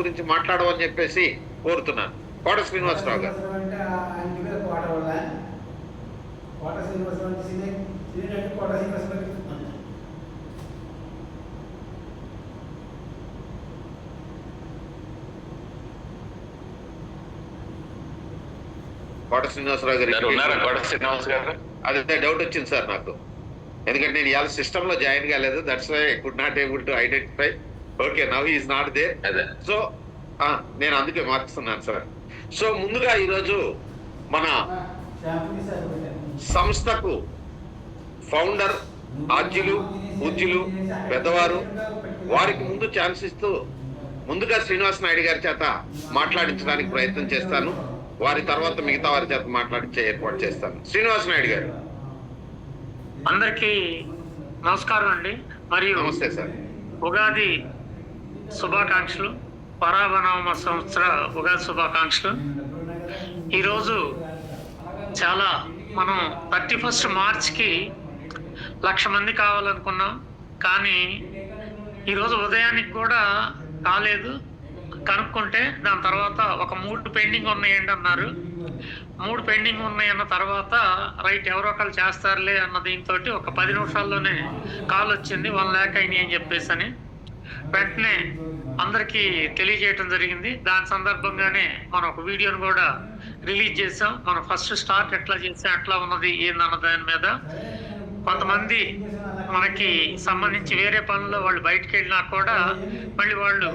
గురించి మాట్లాడమని చెప్పేసి కోరుతున్నాను. కోట కోట శ్రీనివాసరావు గారు. శ్రీనివాసరావు అంటే ఆయన మీద కోట వల్ల కోట శ్రీనివాసరావు అంటే సీనియర్ అంటే కోట శ్రీనివాసరావు. కోట శ్రీనివాసరావు గారు ఉన్నారా? కోట శ్రీనివాస్ గారు అదే డౌట్ వచ్చింది సార్ నాకు. ఎందుకంటే నేను ఇవాళ సిస్టమ్ లో జాయిన్ కాలేదు. That's why I could not able to identify. Okay, now is not there. So నేను అందుకే మార్చుతున్నాను సార్. సో ముందుగా ఈరోజు మన సంస్థకు ఫౌండర్ ఆద్యులు పూజ్యులు పెద్దవారు వారికి ముందు ఛాన్స్ ఇస్తూ ముందుగా శ్రీనివాస్ నాయుడు గారి చేత మాట్లాడించడానికి ప్రయత్నం చేస్తాను. వారి తర్వాత మిగతా వారి చేత మాట్లాడించే ఏర్పాటు చేస్తాను. శ్రీనివాస్ నాయుడు గారు. అందరికీ నమస్కారం అండి. మరియు నమస్తే సార్. ఉగాది శుభాకాంక్షలు. పరాభనవ సంవత్సర ఉగాది శుభాకాంక్షలు. ఈరోజు చాలా మనం 31 మార్చికి 1,00,000 మంది కావాలనుకున్నాం. కానీ ఈరోజు ఉదయానికి కూడా కాలేదు. కనుక్కుంటే దాని తర్వాత ఒక 3 పెండింగ్ ఉన్నాయండి అన్నారు. 3 పెండింగ్ ఉన్నాయన్న తర్వాత రైట్ ఎవరో ఒకళ్ళు చేస్తారులే అన్న దీంతో ఒక 10 నిమిషాల్లోనే కాల్ వచ్చింది 1 lakh అయినాయి అని చెప్పేసి అని. వెంటనే అందరికీ తెలియజేయటం జరిగింది. దాని సందర్భంగానే మనం ఒక వీడియోను కూడా రిలీజ్ చేసాం. మనం ఫస్ట్ స్టార్ట్ ఎట్లా చేసాం, ఎట్లా ఉన్నది ఏందన్న దాని మీద. కొంతమంది మనకి సంబంధించి వేరే పనుల్లో వాళ్ళు బయటకు వెళ్ళినా కూడా మళ్ళీ వాళ్ళు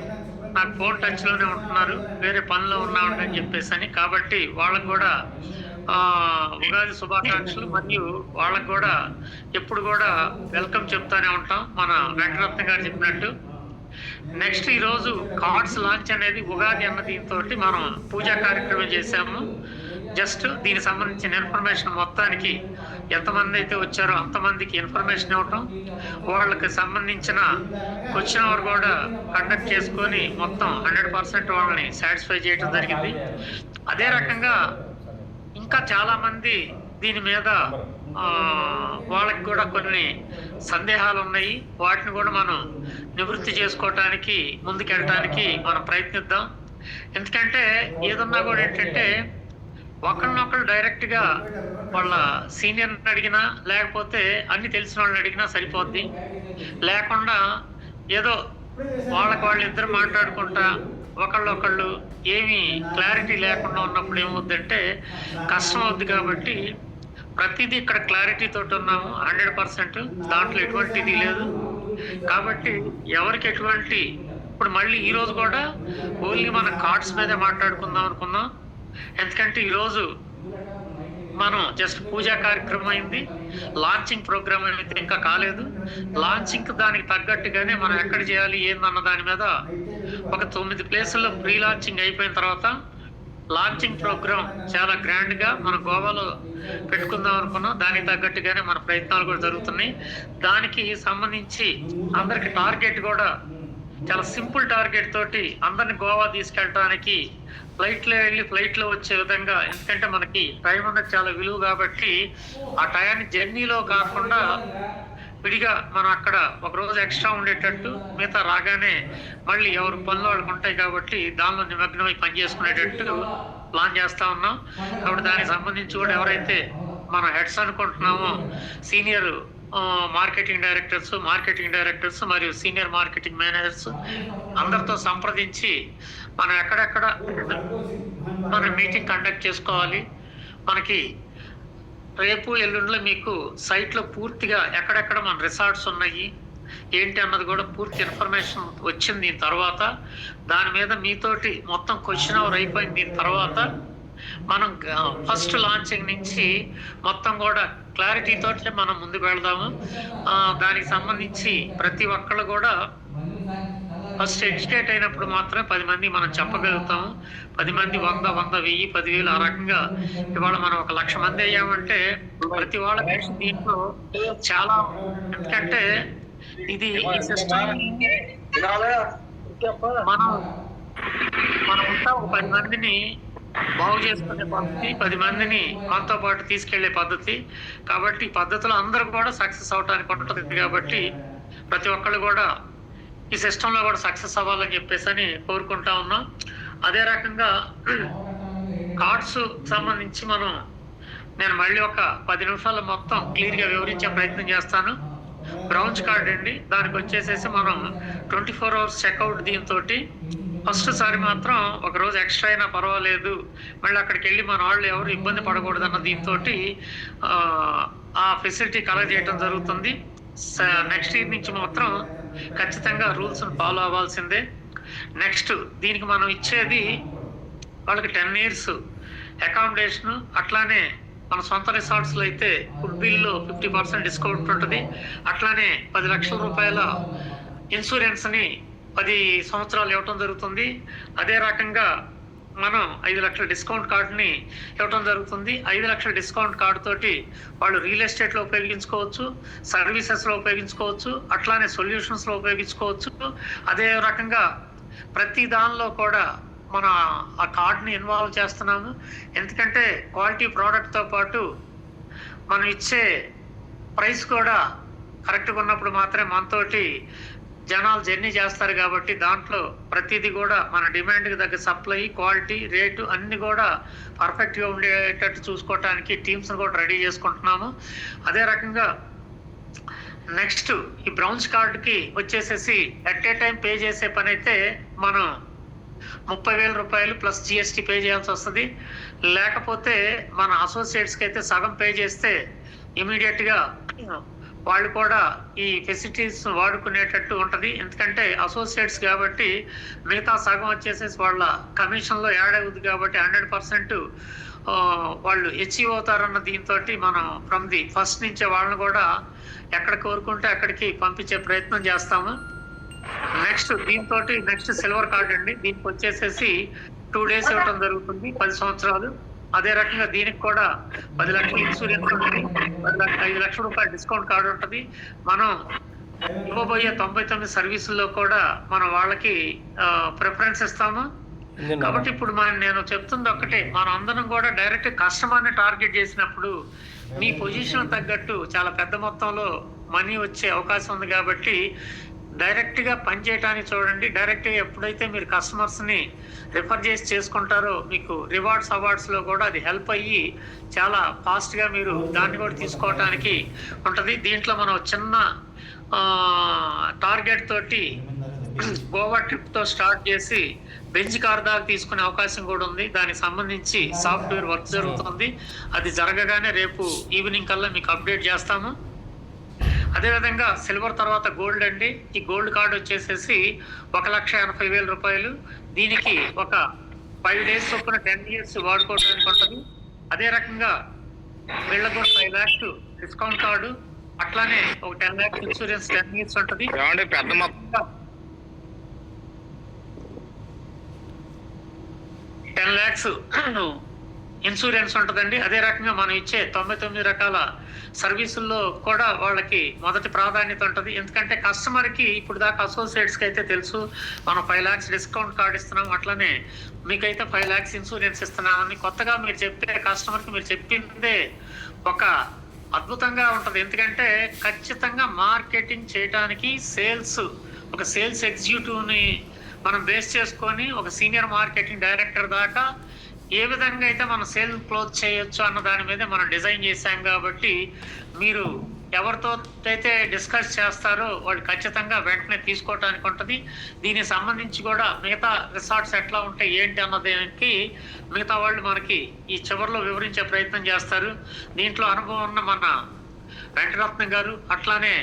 నాకు ఫోన్ టచ్ లోనే ఉంటున్నారు, వేరే పనిలో ఉన్నామని చెప్పేసి అని. కాబట్టి వాళ్ళకు కూడా ఉగాది శుభాకాంక్షలు. మరియు వాళ్ళకు కూడా ఎప్పుడు కూడా వెల్కమ్ చెప్తానే ఉంటాం మన వెంకటరత్న గారు చెప్పినట్టు. నెక్స్ట్ ఈరోజు కార్డ్స్ లాంచ్ అనేది ఉగాది అన్న దీంతో మనం పూజా కార్యక్రమం చేశాము. జస్ట్ దీనికి సంబంధించిన ఇన్ఫర్మేషన్ మొత్తానికి ఎంతమంది అయితే వచ్చారో అంతమందికి ఇన్ఫర్మేషన్ ఇవ్వటం, వాళ్ళకి సంబంధించిన వచ్చిన వారు కూడా కండక్ట్ చేసుకొని మొత్తం 100% వాళ్ళని సాటిస్ఫై చేయడం జరిగింది. అదే రకంగా ఇంకా చాలా మంది దీని మీద వాళ్ళకి కూడా కొన్ని సందేహాలు ఉన్నాయి. వాటిని కూడా మనం నివృత్తి చేసుకోవటానికి ముందుకెళ్ళటానికి మనం ప్రయత్నిద్దాం. ఎందుకంటే ఏదన్నా కూడా ఏంటంటే ఒకరినొకరు డైరెక్ట్గా వాళ్ళ సీనియర్ని అడిగినా లేకపోతే అన్ని తెలిసిన వాళ్ళని అడిగినా సరిపోద్ది. లేకుండా ఏదో వాళ్ళకి వాళ్ళు ఇద్దరు మాట్లాడుకుంటా ఒకళ్ళు ఏమీ క్లారిటీ లేకుండా ఉన్నప్పుడు ఏమవుద్దంటే కష్టం అవుద్ది. కాబట్టి ప్రతిదీ ఇక్కడ క్లారిటీ తోటి ఉన్నాము 100%. దాంట్లో ఎటువంటిది లేదు. కాబట్టి ఎవరికి ఎటువంటి ఇప్పుడు మళ్ళీ ఈరోజు కూడా ఓన్లీ మన కార్డ్స్ మీదే మాట్లాడుకుందాం అనుకున్నాం. ఎందుకంటే ఈరోజు మనం జస్ట్ పూజా కార్యక్రమం అయింది, లాంచింగ్ ప్రోగ్రామ్ అయితే ఇంకా కాలేదు. లాంచింగ్ దానికి తగ్గట్టుగానే మనం ఎక్కడ చేయాలి ఏందన్న దాని మీద ఒక 9 ప్లేసుల్లో ప్రీ లాంచింగ్ అయిపోయిన తర్వాత లాంచింగ్ ప్రోగ్రామ్ చాలా గ్రాండ్ గా మన గోవాలో పెట్టుకుందాం అనుకున్నాం. దానికి తగ్గట్టుగానే మన ప్రయత్నాలు కూడా జరుగుతున్నాయి. దానికి సంబంధించి అందరికి టార్గెట్ కూడా చాలా సింపుల్ టార్గెట్ తోటి అందరిని గోవా తీసుకెళ్ళటానికి ఫ్లైట్లో వెళ్ళి ఫ్లైట్లో వచ్చే విధంగా. ఎందుకంటే మనకి టైం అనేది చాలా విలువ కాబట్టి ఆ టయాన్ని జర్నీలో కాకుండా విడిగా మనం అక్కడ ఒక రోజు ఎక్స్ట్రా ఉండేటట్టు, మిగతా రాగానే మళ్ళీ ఎవరు పనులు వాళ్ళకు ఉంటాయి కాబట్టి దానిలో నిమగ్నమై పని చేసుకునేటట్టు ప్లాన్ చేస్తా ఉన్నాం. కాబట్టి దానికి సంబంధించి కూడా ఎవరైతే మన హెడ్స్ అనుకుంటున్నామో సీనియర్ మార్కెటింగ్ డైరెక్టర్స్ మరియు సీనియర్ మార్కెటింగ్ మేనేజర్స్ అందరితో సంప్రదించి మనం ఎక్కడెక్కడ మన మీటింగ్ కండక్ట్ చేసుకోవాలి. మనకి రేపు ఎల్లుండిలో మీకు సైట్లో పూర్తిగా ఎక్కడెక్కడ మన రిసార్ట్స్ ఉన్నాయి ఏంటి అన్నది కూడా పూర్తి ఇన్ఫర్మేషన్ వచ్చింది. దీని తర్వాత దాని మీద మీతోటి మొత్తం క్వశ్చన్ అవర్ అయిపోయింది. దీని తర్వాత మనం ఫస్ట్ లాంచింగ్ నుంచి మొత్తం కూడా క్లారిటీ తోటి మనం ముందుకు వెళ్దాము. దానికి సంబంధించి ప్రతి ఒక్కళ్ళు కూడా ఫస్ట్ ఎడ్యుకేట్ అయినప్పుడు మాత్రమే 10 మంది మనం చెప్పగలుగుతాము. 10 మంది 100, 1000, 10,000 ఆ రకంగా ఇవాళ మనం 1,00,000 మంది అయ్యామంటే ప్రతి వాళ్ళకి దీంట్లో చాలా, ఎందుకంటే ఇది సిస్టమ్ మనం ఉంటా ఒక 10 మందిని బాగు చేసుకునే పద్ధతి, 10 మందిని మనతో పాటు తీసుకెళ్లే పద్ధతి. కాబట్టి ఈ పద్ధతిలో అందరూ కూడా సక్సెస్ అవడానికి ఉంటుంది. కాబట్టి ప్రతి ఒక్కళ్ళు కూడా ఈ సిస్టంలో కూడా సక్సెస్ అవ్వాలని చెప్పేసి అని కోరుకుంటా ఉన్నాం. అదే రకంగా కార్డ్స్ సంబంధించి నేను మళ్ళీ ఒక 10 నిమిషాల్లో మొత్తం క్లియర్గా వివరించే ప్రయత్నం చేస్తాను. బ్రౌన్స్ కార్డ్ అండి, దానికి వచ్చేసేసి మనం 24 అవర్స్ చెక్అవుట్. దీంతో ఫస్ట్ సారి మాత్రం ఒక రోజు ఎక్స్ట్రా అయినా పర్వాలేదు, మళ్ళీ అక్కడికి వెళ్ళి మన వాళ్ళు ఎవరు ఇబ్బంది పడకూడదన్న దీంతో ఆ ఫెసిలిటీ కలెక్ట్ చేయడం జరుగుతుంది. నెక్స్ట్ ఇయర్ నుంచి మాత్రం ఖచ్చితంగా రూల్స్ ఫాలో అవ్వాల్సిందే. నెక్స్ట్ దీనికి మనం ఇచ్చేది వాళ్ళకి 10 years అకామిడేషన్, అట్లానే మన సొంత రిసార్ట్స్లో అయితే ఫుడ్ బిల్లో 50% డిస్కౌంట్ ఉంటుంది. అట్లానే 10 లక్షల రూపాయల ఇన్సూరెన్స్ని 10 సంవత్సరాలు ఇవ్వటం జరుగుతుంది. అదే రకంగా మనం 5 లక్షల డిస్కౌంట్ కార్డుని ఇవ్వటం జరుగుతుంది. 5 లక్షల డిస్కౌంట్ కార్డు తోటి వాళ్ళు రియల్ ఎస్టేట్లో ఉపయోగించుకోవచ్చు, సర్వీసెస్లో ఉపయోగించుకోవచ్చు, అట్లానే సొల్యూషన్స్లో ఉపయోగించుకోవచ్చు. అదే రకంగా ప్రతి దానిలో కూడా మన ఆ కార్డ్ని ఇన్వాల్వ్ చేస్తున్నాము. ఎందుకంటే క్వాలిటీ ప్రోడక్ట్తో పాటు మనం ఇచ్చే ప్రైస్ కూడా కరెక్ట్గా ఉన్నప్పుడు మాత్రమే మనతోటి జనాలు జర్నీ చేస్తారు. కాబట్టి దాంట్లో ప్రతిదీ కూడా మన డిమాండ్కి తగ్గ సప్లై, క్వాలిటీ, రేటు అన్నీ కూడా పర్ఫెక్ట్గా ఉండేటట్టు చూసుకోవటానికి టీమ్స్ని కూడా రెడీ చేసుకుంటున్నాము. అదే రకంగా నెక్స్ట్ ఈ బ్రౌన్స్ కార్డుకి వచ్చేసేసి ఎట్ ఏ టైం పే చేసే పని అయితే మనం 30,000 రూపాయలు ప్లస్ జిఎస్టీ పే చేయాల్సి వస్తుంది. లేకపోతే మన అసోసియేట్స్కి అయితే సగం పే చేస్తే ఇమీడియట్గా వాళ్ళు కూడా ఈ ఫెసిలిటీస్ వాడుకునేటట్టు ఉంటుంది. ఎందుకంటే అసోసియేట్స్ కాబట్టి మిగతా సగం వచ్చేసేసి వాళ్ళ కమిషన్లో యాడ్ అవుతుంది. కాబట్టి 100% వాళ్ళు అచీవ్ అవుతారన్న దీంతో మనం ఫ్రమ్ ది ఫస్ట్ నుంచే వాళ్ళని కూడా ఎక్కడ కోరుకుంటే అక్కడికి పంపించే ప్రయత్నం చేస్తాము. నెక్స్ట్ దీంతో నెక్స్ట్ సిల్వర్ కార్డ్ అండి, దీనికి వచ్చేసేసి 2 days ఇవ్వడం జరుగుతుంది, 10 సంవత్సరాలు. అదే రకంగా దీనికి కూడా 10 లక్షల ఇన్సూరెన్స్ ఉంటుంది, 5 లక్షల రూపాయల డిస్కౌంట్ కార్డు ఉంటుంది. మనం ఇవ్వబోయే 99 సర్వీసుల్లో కూడా మనం వాళ్ళకి ప్రిఫరెన్స్ ఇస్తాము. కాబట్టి ఇప్పుడు నేను చెప్తుంది ఒక్కటే, మనం అందరం కూడా డైరెక్ట్ కస్టమర్ని టార్గెట్ చేసినప్పుడు మీ పొజిషన్ తగ్గట్టు చాలా పెద్ద మొత్తంలో మనీ వచ్చే అవకాశం ఉంది. కాబట్టి డైరెక్ట్గా పనిచేయటానికి చూడండి. డైరెక్ట్గా ఎప్పుడైతే మీరు కస్టమర్స్ని రిఫర్ చేసి చేసుకుంటారో మీకు రివార్డ్స్, అవార్డ్స్లో కూడా అది హెల్ప్ అయ్యి చాలా ఫాస్ట్గా మీరు దాన్ని కూడా తీసుకోవటానికి ఉంటుంది. దీంట్లో మనం చిన్న టార్గెట్ తోటి గోవా ట్రిప్తో స్టార్ట్ చేసి బెంచ్ కార్ దాకా తీసుకునే అవకాశం కూడా ఉంది. దానికి సంబంధించి సాఫ్ట్వేర్ వర్క్ జరుగుతుంది. అది జరగగానే రేపు ఈవినింగ్ కల్లా మీకు అప్డేట్ చేస్తాము. అదేవిధంగా సిల్వర్ తర్వాత గోల్డ్ అండి. ఈ గోల్డ్ కార్డు వచ్చేసేసి 1,80,000 రూపాయలు. దీనికి ఒక 5 days చొప్పున 10 years వాడుకోవడానికి ఉంటుంది. అదే రకంగా వీళ్ళకు కూడా 5 lakhs డిస్కౌంట్ కార్డు, అట్లానే ఒక 10 lakhs ఇన్సూరెన్స్ 10 years ఉంటుంది. 10 lakhs ఇన్సూరెన్స్ ఉంటుందండి. అదే రకంగా మనం ఇచ్చే 99 రకాల సర్వీసుల్లో కూడా వాళ్ళకి మొదటి ప్రాధాన్యత ఉంటుంది. ఎందుకంటే కస్టమర్కి ఇప్పుడు దాకా అసోసియేట్స్కి అయితే తెలుసు మనం 5 lakhs డిస్కౌంట్ కార్డు ఇస్తున్నాం, అట్లనే మీకైతే 5 lakhs ఇన్సూరెన్స్ ఇస్తున్నామని. కొత్తగా మీరు చెప్పే కస్టమర్కి మీరు చెప్పిందే ఒక అద్భుతంగా ఉంటుంది. ఎందుకంటే ఖచ్చితంగా మార్కెటింగ్ చేయడానికి ఒక సేల్స్ ఎగ్జిక్యూటివ్ని మనం బేస్ చేసుకొని ఒక సీనియర్ మార్కెటింగ్ డైరెక్టర్ దాకా ఏ విధంగా అయితే మనం సేల్ క్లోజ్ చేయొచ్చు అన్న దాని మీద మనం డిజైన్ చేశాం. కాబట్టి మీరు ఎవరితో అయితే డిస్కస్ చేస్తారో వాళ్ళు ఖచ్చితంగా వెంటనే తీసుకోవడానికి ఉంటుంది. దీనికి సంబంధించి కూడా మిగతా రిసార్ట్స్ ఎట్లా ఉంటాయి ఏంటి అన్నదానికి మిగతా వాళ్ళు మనకి ఈ చివరిలో వివరించే ప్రయత్నం చేస్తారు. దీంట్లో అనుభవం ఉన్న మన వెంకటరత్నం గారు, అట్లానే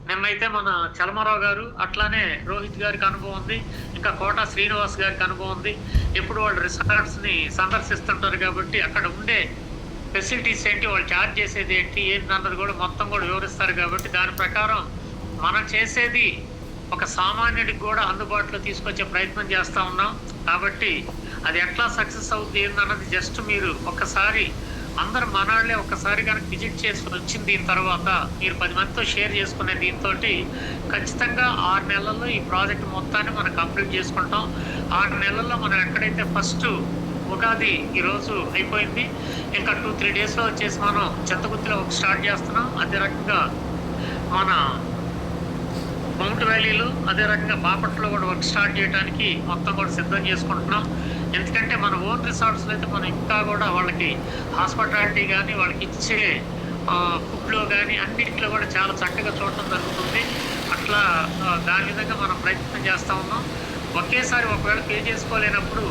నిన్నైతే మన చలమరావు గారు, అట్లానే రోహిత్ గారికి అనుభవం ఉంది, ఇంకా కోట శ్రీనివాస్ గారికి అనుభవం ఉంది. ఎప్పుడు వాళ్ళు రిసార్ట్స్ని సందర్శిస్తుంటారు కాబట్టి అక్కడ ఉండే ఫెసిలిటీస్ ఏంటి, వాళ్ళు ఛార్జ్ చేసేది ఏంటి అన్నది కూడా మొత్తం కూడా వివరిస్తారు. కాబట్టి దాని ప్రకారం మనం చేసేది ఒక సామాన్యుడికి కూడా అందుబాటులో తీసుకొచ్చే ప్రయత్నం చేస్తూ ఉన్నాం. కాబట్టి అది ఎట్లా సక్సెస్ అవుతుంది ఏందన్నది జస్ట్ మీరు ఒక్కసారి అందరు మనవాళ్ళే ఒక్కసారి కనుక విజిట్ చేసుకుని వచ్చిన దీని తర్వాత మీరు 10 మందితో షేర్ చేసుకునే దీంతో ఖచ్చితంగా 6 నెలల్లో ఈ ప్రాజెక్ట్ మొత్తాన్ని మనం కంప్లీట్ చేసుకుంటాం. 6 నెలల్లో మనం ఎక్కడైతే ఫస్ట్ ఉగాది ఈరోజు అయిపోయింది, ఇంకా 2-3 daysలో వచ్చేసి మనం చింతగుత్తిలో స్టార్ట్ చేస్తున్నాం. అదే రకంగా మన మౌంట్ వ్యాలీలో అదే రకంగా బాపట్లలో కూడా వర్క్ స్టార్ట్ చేయడానికి మొత్తం కూడా సిద్ధం చేసుకుంటున్నాం. ఎందుకంటే మన ఓన్ రిసార్ట్స్లో అయితే మనం ఇంకా కూడా వాళ్ళకి హాస్పిటాలిటీ కానీ వాళ్ళకి ఇచ్చే ఫుడ్లో కానీ అన్నింటిలో కూడా చాలా చక్కగా చూడటం జరుగుతుంది. అట్లా దాని విధంగా మనం ప్రయత్నం చేస్తూ ఉన్నాం. ఒకేసారి ఒకవేళ పే చేసుకోలేనప్పుడు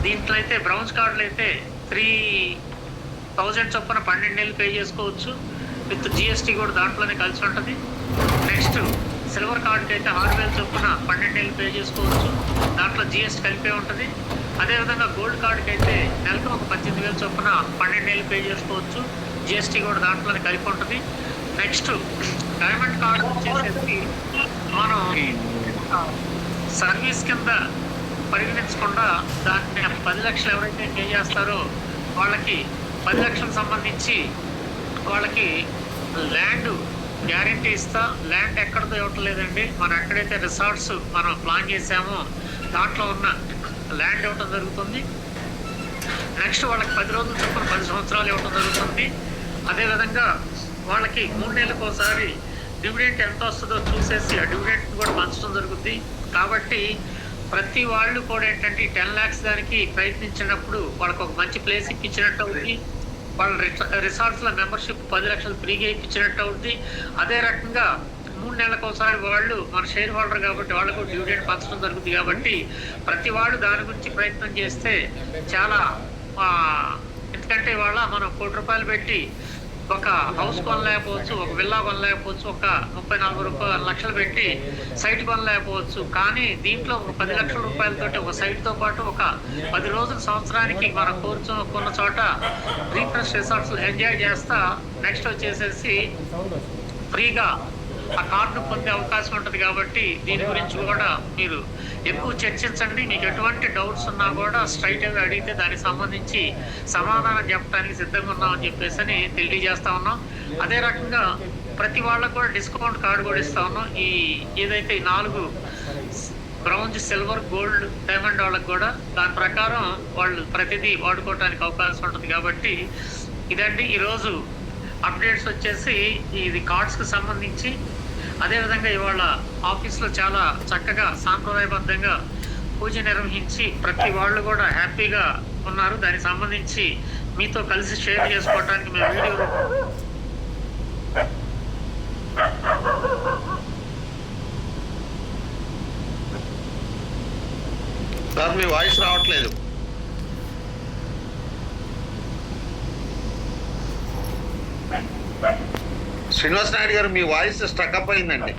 దీంట్లో అయితే బ్రౌన్స్ కార్డులు అయితే 3,000 చొప్పున 12 నెలలు పే చేసుకోవచ్చు. విత్ జిఎస్టీ కూడా దాంట్లోనే కలిసి ఉంటుంది. నెక్స్ట్ సిల్వర్ కార్డుకి అయితే 6,000 చొప్పున 12 నెలలు పే చేసుకోవచ్చు. దాంట్లో జిఎస్టీ కలిపే ఉంటుంది. అదేవిధంగా గోల్డ్ కార్డుకి అయితే నెలకు ఒక 18,000 చొప్పున 12 నెలలు పే చేసుకోవచ్చు. జిఎస్టీ కూడా దాంట్లోనే కలిపి ఉంటుంది. నెక్స్ట్ డైమండ్ కార్డు వచ్చేసేసి మనం సర్వీస్ కింద పరిగణించకుండా దాన్ని 10 లక్షలు ఎవరైతే పే చేస్తారో వాళ్ళకి 10 లక్షలకు సంబంధించి వాళ్ళకి ల్యాండ్ గ్యారెంటీ ఇస్తా. ల్యాండ్ ఎక్కడితో ఇవ్వటం లేదండి, మనం ఎక్కడైతే రిసార్ట్స్ మనం ప్లాన్ చేసామో దాంట్లో ఉన్న ల్యాండ్ ఇవ్వటం జరుగుతుంది. నెక్స్ట్ వాళ్ళకి 10 రోజుల చొప్పున 10 సంవత్సరాలు ఇవ్వటం జరుగుతుంది. అదేవిధంగా వాళ్ళకి 3 నెలలకు ఒకసారి డివిడెంట్ ఎంత వస్తుందో చూసేసి ఆ డివిడెంట్ కూడా పంచడం జరుగుతుంది. కాబట్టి ప్రతి వాళ్ళు కూడా ఏంటంటే 10 lakhs దానికి ప్రయత్నించినప్పుడు వాళ్ళకి ఒక మంచి ప్లేస్ ఇప్పించినట్టు అవుతుంది. వాళ్ళ రిసార్ట్స్లో మెంబర్షిప్ 10 లక్షలు ఫ్రీగా ఇప్పించినట్టు అవుతుంది. అదే రకంగా 3 నెలలకు ఒకసారి వాళ్ళు మన షేర్ హోల్డర్ కాబట్టి వాళ్ళకు డివిడెండ్ పంచడం జరుగుతుంది. కాబట్టి ప్రతి వాళ్ళు దాని గురించి ప్రయత్నం చేస్తే చాలా ఎందుకంటే ఇవాళ మనం ₹1,00,00,000 పెట్టి ఒక హౌస్ కొనలేకపోవచ్చు, ఒక విల్లా కొనలేకపోవచ్చు, ఒక 30-40 లక్షలు పెట్టి సైట్ కొనలేకపోవచ్చు. కానీ దీంట్లో ఒక 10 లక్షల రూపాయలతోటి ఒక సైట్తో పాటు ఒక 10 రోజుల సంవత్సరానికి మనం కోరుకున్న చోట రీఫ్రెష్ రిసార్ట్స్ ఎంజాయ్ చేస్తా నెక్స్ట్ వచ్చేసేసి ఫ్రీగా ఆ కార్డును పొందే అవకాశం ఉంటుంది. కాబట్టి దీని గురించి కూడా మీరు ఎక్కువ చర్చించండి. మీకు ఎటువంటి డౌట్స్ ఉన్నా కూడా స్ట్రైట్గా అడిగితే దానికి సంబంధించి సమాధానం చెప్పడానికి సిద్ధంగా ఉన్నామని చెప్పేసి తెలియజేస్తా ఉన్నాం. అదే రకంగా ప్రతి వాళ్ళకు కూడా డిస్కౌంట్ కార్డు కూడా ఇస్తా ఉన్నాం. ఈ ఏదైతే 4 బ్రౌన్స్, సిల్వర్, గోల్డ్, డైమండ్ వాళ్ళకి కూడా దాని ప్రకారం వాళ్ళు ప్రతిదీ వాడుకోవడానికి అవకాశం ఉంటుంది. కాబట్టి ఇదండి ఈరోజు అప్డేట్స్ వచ్చేసి ఇది కార్డ్స్కి సంబంధించి. అదేవిధంగా ఇవాళ ఆఫీస్లో చాలా చక్కగా సాంప్రదాయబద్ధంగా పూజ నిర్వహించి ప్రతి వాళ్ళు కూడా హ్యాపీగా ఉన్నారు. దానికి సంబంధించి మీతో కలిసి షేర్ చేసుకోవడానికి మేము వీడియో సార్ మీ వాయిస్ రావట్లేదు. శ్రీనివాస్ నాయుడు గారు మీ వాయిస్ స్టక్ అప్ అయిందండి.